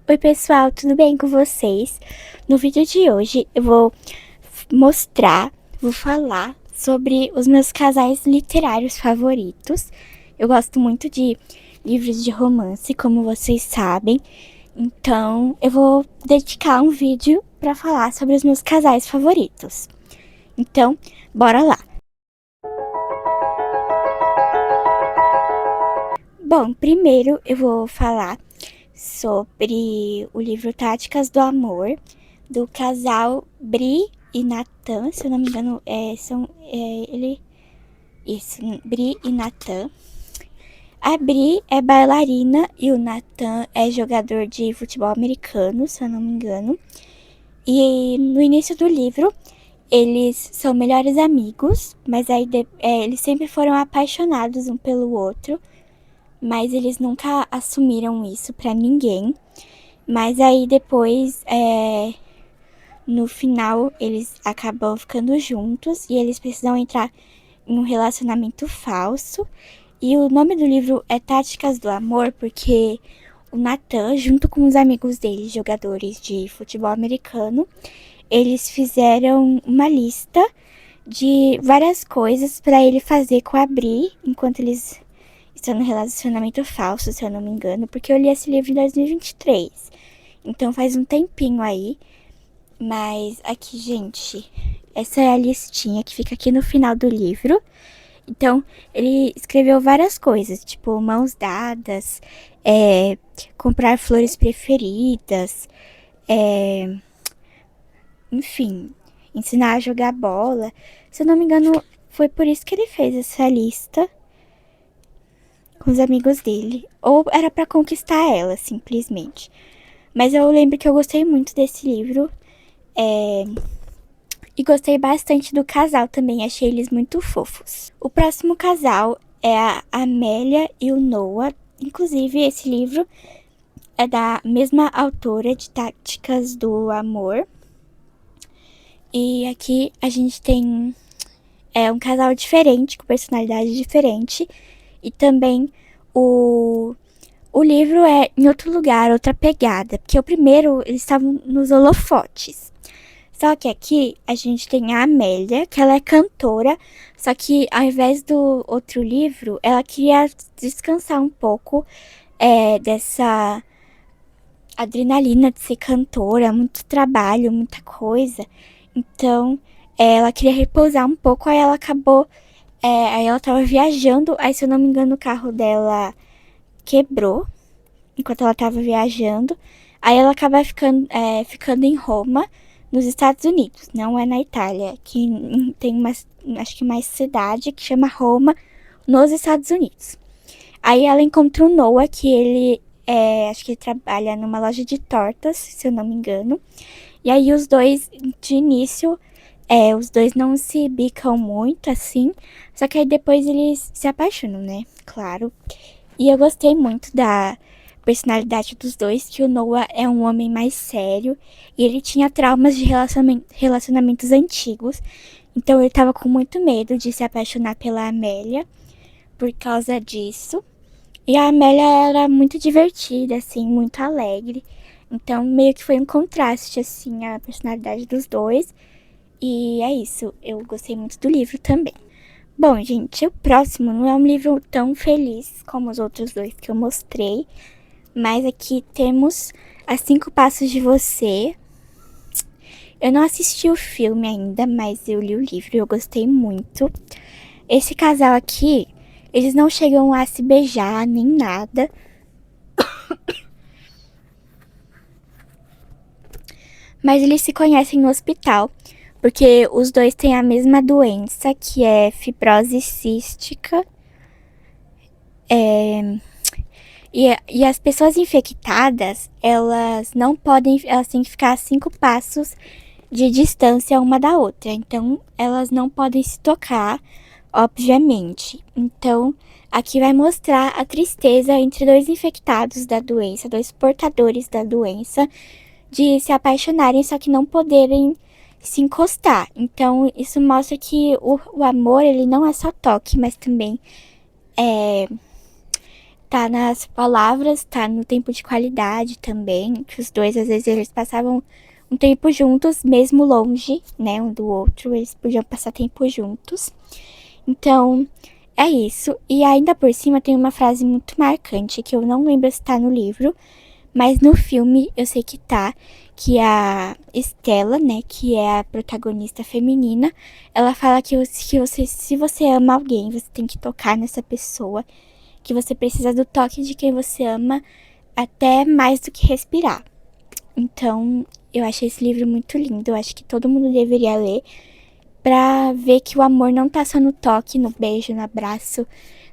Oi pessoal, tudo bem com vocês? No vídeo de hoje eu vou falar sobre os meus casais literários favoritos. Eu gosto muito de livros de romance, como vocês sabem. Então eu vou dedicar um vídeo para falar sobre os meus casais favoritos. Então, bora lá! Bom, primeiro eu vou falar sobre o livro Táticas do Amor, do casal Bri e Nathan, se eu não me engano, Bri e Nathan. A Bri é bailarina e o Nathan é jogador de futebol americano, se eu não me engano. E no início do livro, eles são melhores amigos, mas aí eles sempre foram apaixonados um pelo outro, mas eles nunca assumiram isso pra ninguém. Mas aí depois, no final, eles acabam ficando juntos e eles precisam entrar em um relacionamento falso. E o nome do livro é Táticas do Amor, porque o Nathan, junto com os amigos dele, jogadores de futebol americano, eles fizeram uma lista de várias coisas para ele fazer com a Bri enquanto eles estão no relacionamento falso, se eu não me engano, porque eu li esse livro em 2023. Então faz um tempinho aí. Mas aqui, gente, essa é a listinha que fica aqui no final do livro. Então, ele escreveu várias coisas, tipo mãos dadas, comprar flores preferidas, enfim, ensinar a jogar bola. Se eu não me engano, foi por isso que ele fez essa lista com os amigos dele. Ou era pra conquistar ela, simplesmente. Mas eu lembro que eu gostei muito desse livro. E gostei bastante do casal também, achei eles muito fofos. O próximo casal é a Amélia e o Noah. Inclusive, esse livro é da mesma autora de Táticas do Amor. E aqui a gente tem um casal diferente, com personalidade diferente. E também o livro é em outro lugar, outra pegada. Porque o primeiro, eles estavam nos holofotes. Só que aqui a gente tem a Amélia, que ela é cantora, só que ao invés do outro livro, ela queria descansar um pouco dessa adrenalina de ser cantora, muito trabalho, muita coisa. Então, ela queria repousar um pouco, aí ela acabou, aí ela tava viajando, aí se eu não me engano o carro dela quebrou, enquanto ela tava viajando. Aí ela acaba ficando em Roma, nos Estados Unidos, não é na Itália, que tem acho que mais cidade que chama Roma, nos Estados Unidos. Aí ela encontra o Noah, que ele acho que ele trabalha numa loja de tortas, se eu não me engano. E aí os dois, de início, os dois não se bicam muito, assim, só que aí depois eles se apaixonam, né? Claro. E eu gostei muito da personalidade dos dois, que o Noah é um homem mais sério e ele tinha traumas de relacionamentos antigos, então ele tava com muito medo de se apaixonar pela Amélia por causa disso. E a Amélia era muito divertida, assim, muito alegre, então meio que foi um contraste, assim, a personalidade dos dois. E é isso, eu gostei muito do livro também. Bom, gente, o próximo não é um livro tão feliz como os outros dois que eu mostrei, mas aqui temos As 5 Passos de Você. Eu não assisti o filme ainda, mas eu li o livro e eu gostei muito. Esse casal aqui, eles não chegam a se beijar nem nada. Mas eles se conhecem no hospital, porque os dois têm a mesma doença, que é fibrose cística. E as pessoas infectadas, elas não podem, elas têm que ficar a 5 passos de distância uma da outra. Então, elas não podem se tocar, obviamente. Então, aqui vai mostrar a tristeza entre dois infectados da doença, dois portadores da doença, de se apaixonarem, só que não poderem se encostar. Então, isso mostra que o amor, ele não é só toque, mas também Tá nas palavras, tá no tempo de qualidade também, que os dois, às vezes, eles passavam um tempo juntos, mesmo longe, né, um do outro, eles podiam passar tempo juntos. Então, é isso. E ainda por cima tem uma frase muito marcante, que eu não lembro se tá no livro, mas no filme eu sei que tá, que a Estela, né, que é a protagonista feminina, ela fala que você, se você ama alguém, você tem que tocar nessa pessoa, que você precisa do toque de quem você ama até mais do que respirar. Então, eu achei esse livro muito lindo, eu acho que todo mundo deveria ler pra ver que o amor não tá só no toque, no beijo, no abraço,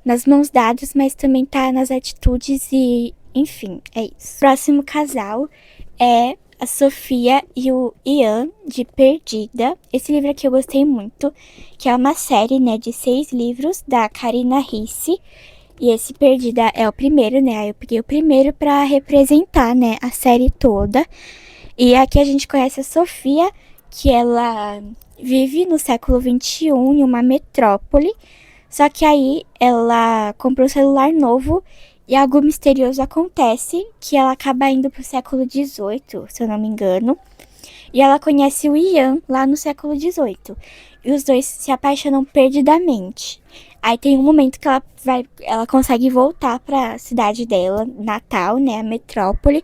nas mãos dadas, mas também tá nas atitudes e, enfim, é isso. Próximo casal é a Sofia e o Ian, de Perdida. Esse livro aqui eu gostei muito, que é uma série, né, de 6 livros da Karina Ricci. E esse Perdida é o primeiro, né? Aí eu peguei o primeiro pra representar, né, a série toda. E aqui a gente conhece a Sofia, que ela vive no século XXI em uma metrópole. Só que aí ela comprou um celular novo e algo misterioso acontece, que ela acaba indo pro século XVIII, se eu não me engano. E ela conhece o Ian lá no século XVIII. E os dois se apaixonam perdidamente. Aí tem um momento que ela consegue voltar pra cidade dela, Natal, né, a metrópole.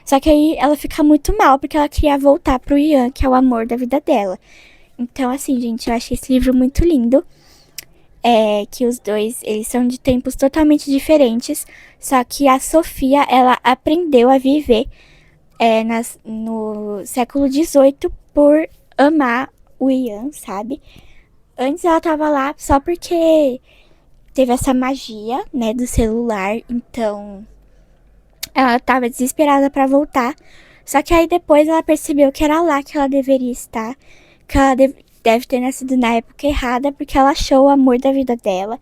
Só que aí ela fica muito mal porque ela queria voltar pro Ian, que é o amor da vida dela. Então, assim, gente, eu achei esse livro muito lindo. É que os dois, eles são de tempos totalmente diferentes. Só que a Sofia, ela aprendeu a viver no século XVIII por amar o Ian, sabe? Antes ela tava lá só porque teve essa magia, né, do celular. Então, ela tava desesperada pra voltar. Só que aí depois ela percebeu que era lá que ela deveria estar. Que ela deve ter nascido na época errada, porque ela achou o amor da vida dela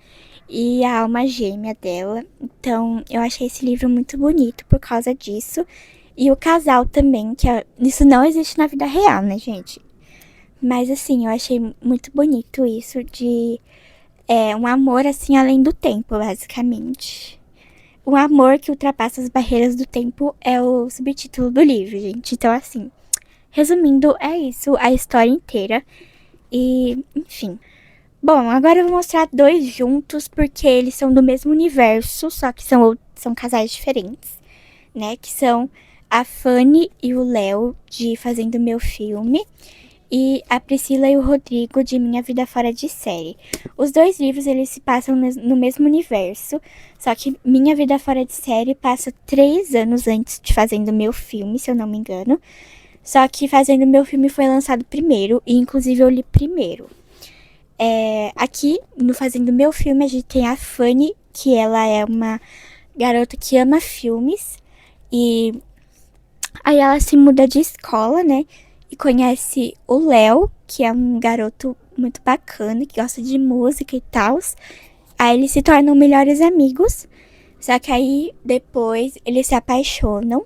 e a alma gêmea dela. Então, eu achei esse livro muito bonito por causa disso. E o casal também, isso não existe na vida real, né, gente? Mas assim, eu achei muito bonito isso de um amor assim além do tempo, basicamente. Um amor que ultrapassa as barreiras do tempo é o subtítulo do livro, gente. Então, assim, resumindo, é isso, a história inteira. E, enfim. Bom, agora eu vou mostrar dois juntos, porque eles são do mesmo universo, só que são casais diferentes, né? Que são a Fanny e o Léo, de Fazendo Meu Filme, e a Priscila e o Rodrigo, de Minha Vida Fora de Série. Os dois livros, eles se passam no mesmo universo, só que Minha Vida Fora de Série passa 3 anos antes de Fazendo Meu Filme, se eu não me engano. Só que Fazendo Meu Filme foi lançado primeiro, e inclusive eu li primeiro. Aqui, no Fazendo Meu Filme, a gente tem a Fanny, que ela é uma garota que ama filmes. E aí ela se muda de escola, né? E conhece o Léo, que é um garoto muito bacana, que gosta de música e tal. Aí eles se tornam melhores amigos. Só que aí, depois, eles se apaixonam.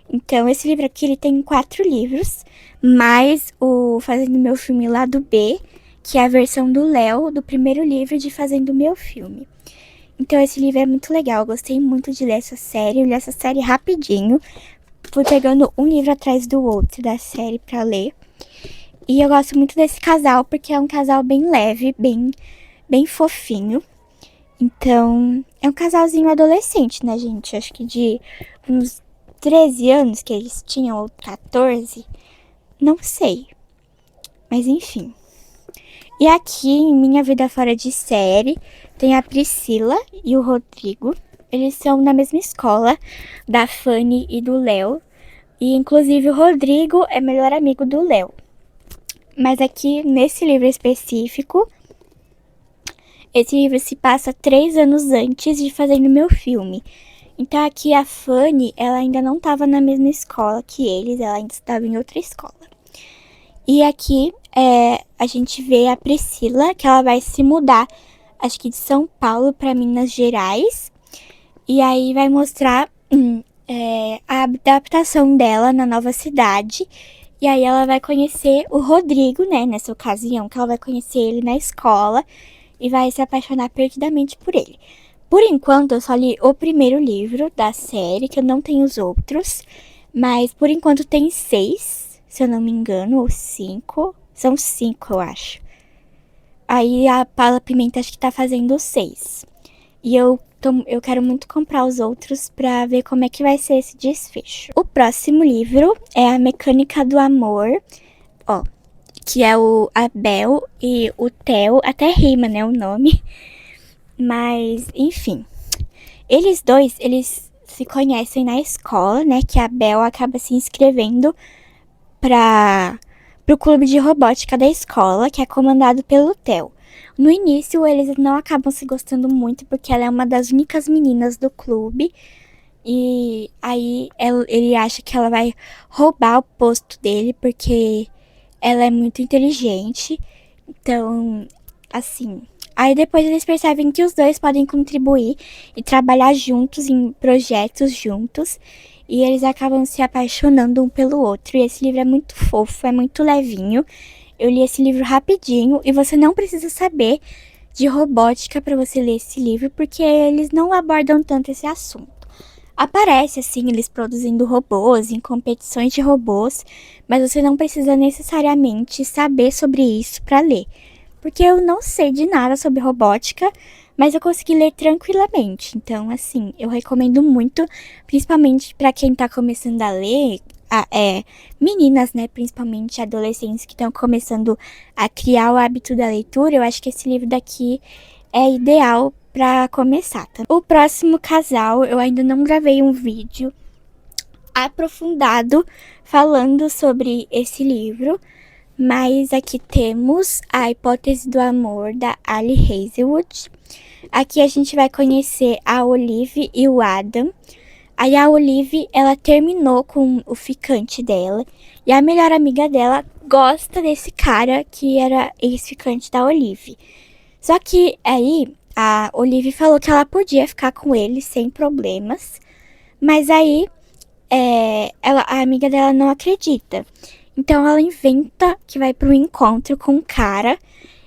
Então, esse livro aqui, ele tem 4 livros. Mais o Fazendo Meu Filme Lado B, que é a versão do Léo, do primeiro livro de Fazendo Meu Filme. Então, esse livro é muito legal. Eu gostei muito de ler essa série. Eu li essa série rapidinho. Fui pegando um livro atrás do outro da série pra ler. E eu gosto muito desse casal, porque é um casal bem leve, bem fofinho. Então, é um casalzinho adolescente, né, gente? Acho que de uns 13 anos que eles tinham, ou 14. Não sei. Mas enfim. E aqui, em Minha Vida Fora de Série, tem a Priscila e o Rodrigo. Eles são na mesma escola da Fanny e do Léo. E, inclusive, o Rodrigo é melhor amigo do Léo. Mas aqui, nesse livro específico, esse livro se passa 3 anos antes de Fazendo Meu Filme. Então, aqui a Fanny, ela ainda não estava na mesma escola que eles, ela ainda estava em outra escola. E aqui, a gente vê a Priscila, que ela vai se mudar, acho que de São Paulo para Minas Gerais. E aí vai mostrar a adaptação dela na nova cidade. E aí ela vai conhecer o Rodrigo, né, nessa ocasião, que ela vai conhecer ele na escola e vai se apaixonar perdidamente por ele. Por enquanto, eu só li o primeiro livro da série, que eu não tenho os outros. Mas por enquanto tem 6, se eu não me engano, ou 5. São 5, eu acho. Aí a Paula Pimenta acho que tá fazendo 6. E eu quero muito comprar os outros pra ver como é que vai ser esse desfecho. O próximo livro é A Mecânica do Amor, ó, que é o Abel e o Theo, até rima, né, o nome. Mas, enfim, eles dois, eles se conhecem na escola, né, que a Bel acaba se inscrevendo pro clube de robótica da escola, que é comandado pelo Theo. No início, eles não acabam se gostando muito, porque ela é uma das únicas meninas do clube. E aí ele acha que ela vai roubar o posto dele, porque ela é muito inteligente. Então, assim. Aí depois eles percebem que os dois podem contribuir e trabalhar juntos em projetos juntos. E eles acabam se apaixonando um pelo outro. E esse livro é muito fofo, é muito levinho. Eu li esse livro rapidinho e você não precisa saber de robótica para você ler esse livro, porque eles não abordam tanto esse assunto. Aparece, assim, eles produzindo robôs, em competições de robôs, mas você não precisa necessariamente saber sobre isso para ler. Porque eu não sei de nada sobre robótica, mas eu consegui ler tranquilamente. Então, assim, eu recomendo muito, principalmente para quem tá começando a ler, meninas, né, principalmente adolescentes que estão começando a criar o hábito da leitura. Eu acho que esse livro daqui é ideal para começar, tá? O próximo casal, eu ainda não gravei um vídeo aprofundado falando sobre esse livro, mas aqui temos A Hipótese do Amor, da Ali Hazelwood. Aqui a gente vai conhecer a Olive e o Adam. Aí a Olive, ela terminou com o ficante dela, e a melhor amiga dela gosta desse cara que era ex-ficante da Olive. Só que aí a Olive falou que ela podia ficar com ele sem problemas, mas aí a amiga dela não acredita. Então ela inventa que vai para um encontro com um cara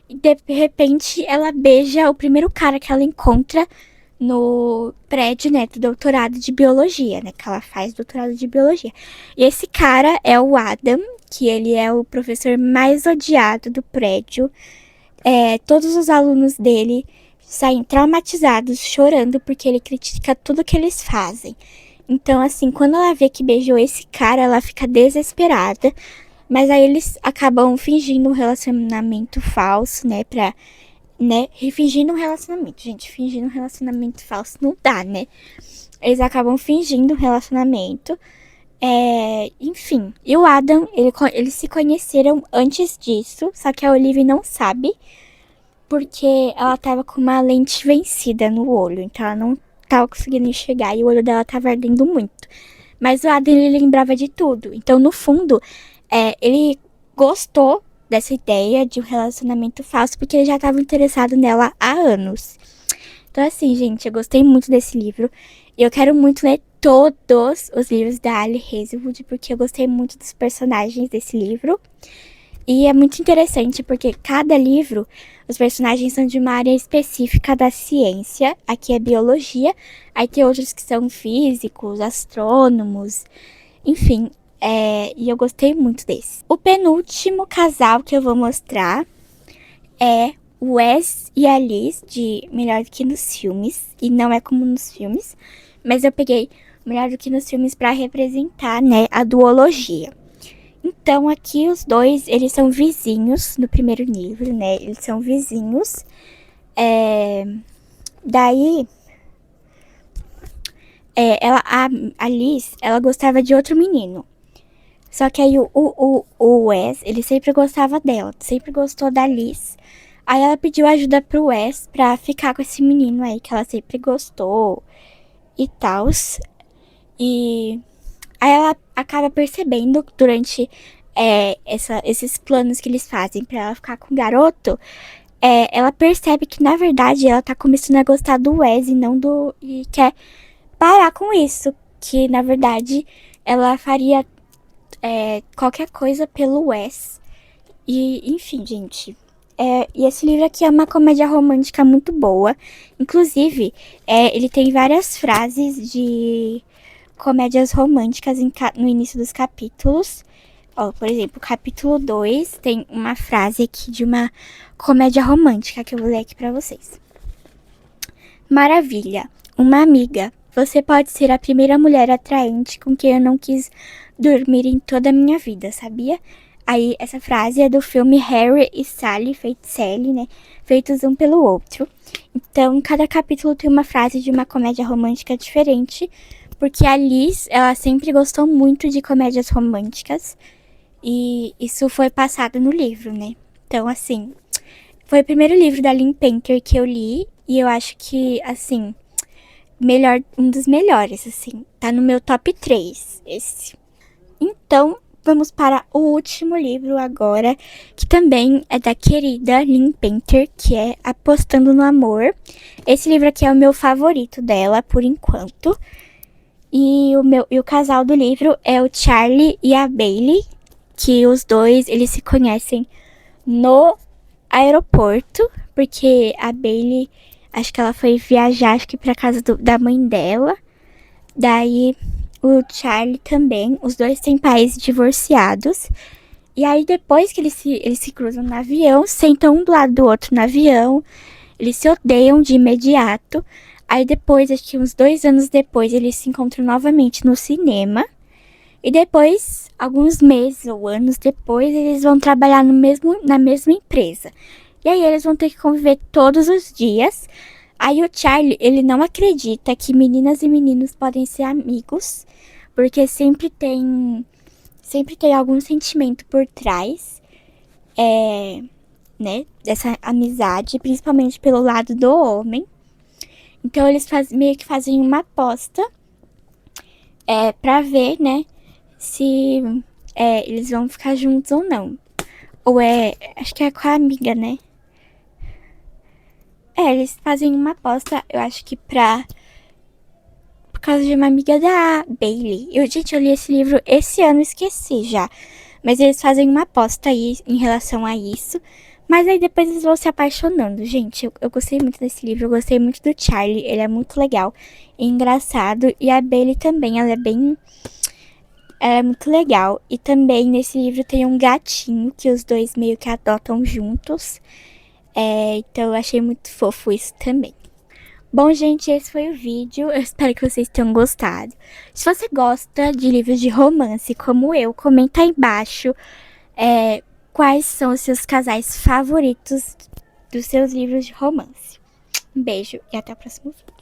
e de repente ela beija o primeiro cara que ela encontra no prédio, né, do doutorado de biologia, né, que ela faz doutorado de biologia. E esse cara é o Adam, que ele é o professor mais odiado do prédio. Todos os alunos dele saem traumatizados, chorando, porque ele critica tudo que eles fazem. Então, assim, quando ela vê que beijou esse cara, ela fica desesperada. Mas aí eles acabam fingindo um relacionamento falso, né? Fingindo um relacionamento. Gente, fingindo um relacionamento falso não dá, né? Eles acabam fingindo um relacionamento. Enfim. E o Adam, eles se conheceram antes disso. Só que a Olivia não sabe. Porque ela tava com uma lente vencida no olho. Então ela não tava conseguindo enxergar e o olho dela tava ardendo muito. Mas o Adam, ele lembrava de tudo. Então, no fundo, ele gostou dessa ideia de um relacionamento falso, porque ele já estava interessado nela há anos. Então, assim, gente, eu gostei muito desse livro. E eu quero muito ler todos os livros da Ali Hazelwood, porque eu gostei muito dos personagens desse livro. E é muito interessante porque cada livro, os personagens são de uma área específica da ciência. Aqui é biologia, aí tem outros que são físicos, astrônomos, enfim. E eu gostei muito desse. O penúltimo casal que eu vou mostrar é o Wes e a Liz, de Melhor do que nos Filmes. E não é como nos filmes, mas eu peguei Melhor do que nos Filmes para representar, né, a duologia. Então, aqui os dois, eles são vizinhos no primeiro livro, né? Eles são vizinhos. Daí, a Liz, ela gostava de outro menino. Só que aí o Wes, ele sempre gostava dela, sempre gostou da Liz. Aí ela pediu ajuda pro Wes pra ficar com esse menino aí que ela sempre gostou e tal. E aí ela acaba percebendo durante esses planos que eles fazem pra ela ficar com o garoto. Ela percebe que na verdade ela tá começando a gostar do Wes e não do. E quer parar com isso. Que na verdade ela faria qualquer coisa pelo Wes. E enfim, gente. E esse livro aqui é uma comédia romântica muito boa. Inclusive, ele tem várias frases de comédias românticas no início dos capítulos. Ó, por exemplo, capítulo 2 tem uma frase aqui de uma comédia romântica que eu vou ler aqui pra vocês. Maravilha, uma amiga. Você pode ser a primeira mulher atraente com quem eu não quis dormir em toda a minha vida, sabia? Aí, essa frase é do filme Harry e Sally, né? Feitos um pelo outro. Então, cada capítulo tem uma frase de uma comédia romântica diferente, porque a Liz, ela sempre gostou muito de comédias românticas, e isso foi passado no livro, né? Então, assim, foi o primeiro livro da Lynn Painter que eu li, e eu acho que, assim, um dos melhores, assim. Tá no meu top 3, esse. Então, vamos para o último livro agora, que também é da querida Lynn Painter, que é Apostando no Amor. Esse livro aqui é o meu favorito dela, por enquanto. E o casal do livro é o Charlie e a Bailey, que os dois, eles se conhecem no aeroporto, porque a Bailey, acho que ela foi viajar, acho que pra casa da mãe dela. Daí o Charlie também, os dois têm pais divorciados. E aí depois que eles se cruzam no avião, sentam um do lado do outro no avião, eles se odeiam de imediato. Aí depois, acho que uns 2 anos depois, eles se encontram novamente no cinema. E depois, alguns meses ou anos depois, eles vão trabalhar na mesma empresa. E aí eles vão ter que conviver todos os dias. Aí o Charlie, ele não acredita que meninas e meninos podem ser amigos, porque sempre tem algum sentimento por trás, né, dessa amizade, principalmente pelo lado do homem. Então eles meio que fazem uma aposta, pra ver, né, se eles vão ficar juntos ou não. Ou acho que é com a amiga, né? Eles fazem uma aposta, eu acho que por causa de uma amiga da Bailey. Gente, eu li esse livro esse ano, esqueci já. Mas eles fazem uma aposta aí em relação a isso. Mas aí depois eles vão se apaixonando. Gente, eu gostei muito desse livro, eu gostei muito do Charlie. Ele é muito legal e engraçado. E a Bailey também, ela é muito legal. E também nesse livro tem um gatinho que os dois meio que adotam juntos. Então eu achei muito fofo isso também. Bom, gente, esse foi o vídeo. Eu espero que vocês tenham gostado. Se você gosta de livros de romance como eu, comenta aí embaixo quais são os seus casais favoritos dos seus livros de romance. Um beijo e até o próximo vídeo.